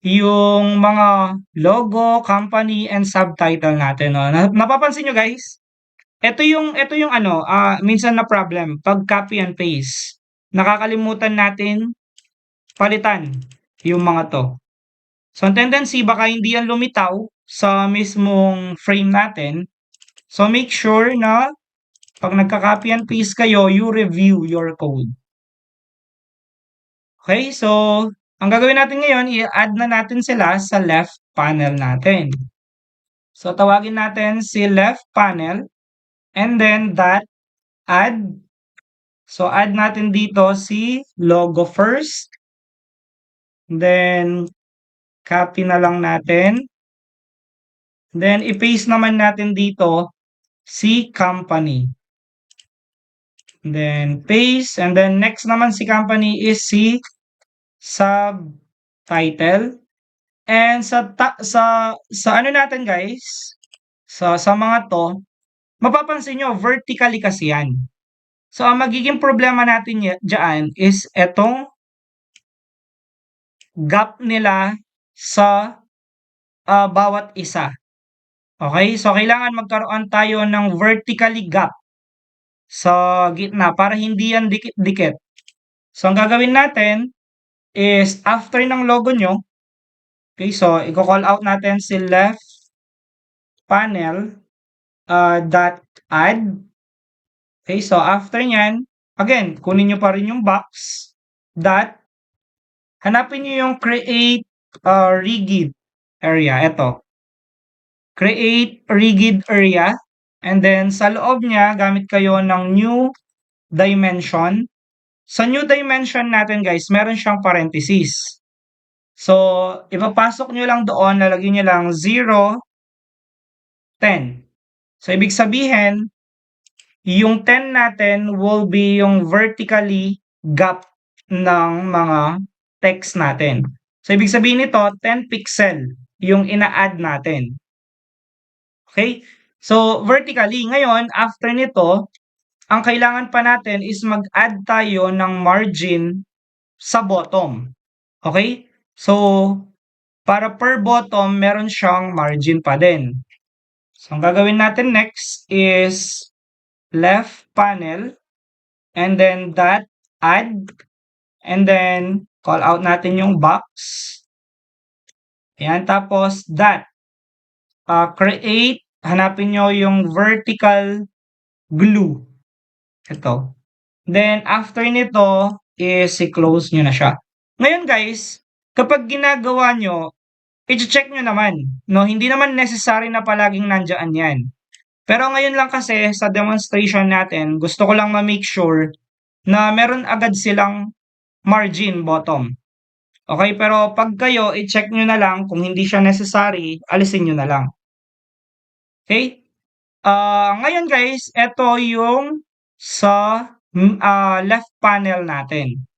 yung mga logo, company, and subtitle natin, 'no. Napapansin niyo guys, ito yung ano, minsan na problem 'pag copy and paste. Nakakalimutan natin palitan yung mga 'to. So, ang tendency baka hindi yan lumitaw sa mismong frame natin. So, make sure na 'pag nagka-copy and paste kayo, you review your code. Okay, so ang gagawin natin ngayon, i-add na natin sila sa left panel natin. So, tawagin natin si left panel and then dot add. So, add natin dito si logo first. Then, copy na lang natin. Then, i-paste naman natin dito si company. Then, paste. And then, next naman si company is si subtitle. And sa ano natin guys, sa mga 'to, mapapansin niyo vertically kasi 'yan. So, ang magiging problema natin diyaan is etong gap nila sa, bawat isa. Okay, so kailangan magkaroon tayo ng vertically gap sa gitna para hindi yan dikit-dikit. So, ang gagawin natin is after ng logo niyo, okay, so iko-call out natin si left panel, dot add. Okay, so after niyan, again, kunin niyo pa rin yung box, dot, hanapin niyo yung create, rigid area, eto. Create rigid area, and then sa loob niya, gamit kayo ng new dimension. Sa new dimension natin guys, meron siyang parenthesis. So, ipapasok niyo lang doon, lalagyan niyo lang 0, 10. So, ibig sabihin, yung 10 natin will be yung vertically gap ng mga text natin. So, ibig sabihin nito, 10 pixel yung ina-add natin. Okay? So, vertically. Ngayon, after nito, ang kailangan pa natin is mag-add tayo ng margin sa bottom. Okay? So, para per bottom, meron siyang margin pa din. So, ang gagawin natin next is left panel and then dot add and then call out natin yung box. Ayan, tapos dot create, hanapin nyo yung vertical glue. Ito. Then, after nito is i-close nyo na siya. Ngayon guys, kapag ginagawa nyo, i-check nyo naman. No? Hindi naman necessary na palaging nandyan yan. Pero ngayon lang kasi sa demonstration natin, gusto ko lang ma-make sure na meron agad silang margin bottom. Okay, pero pag kayo, i-check nyo na lang kung hindi siya necessary, alisin nyo na lang. Okay? Ngayon guys, ito yung sa left panel natin.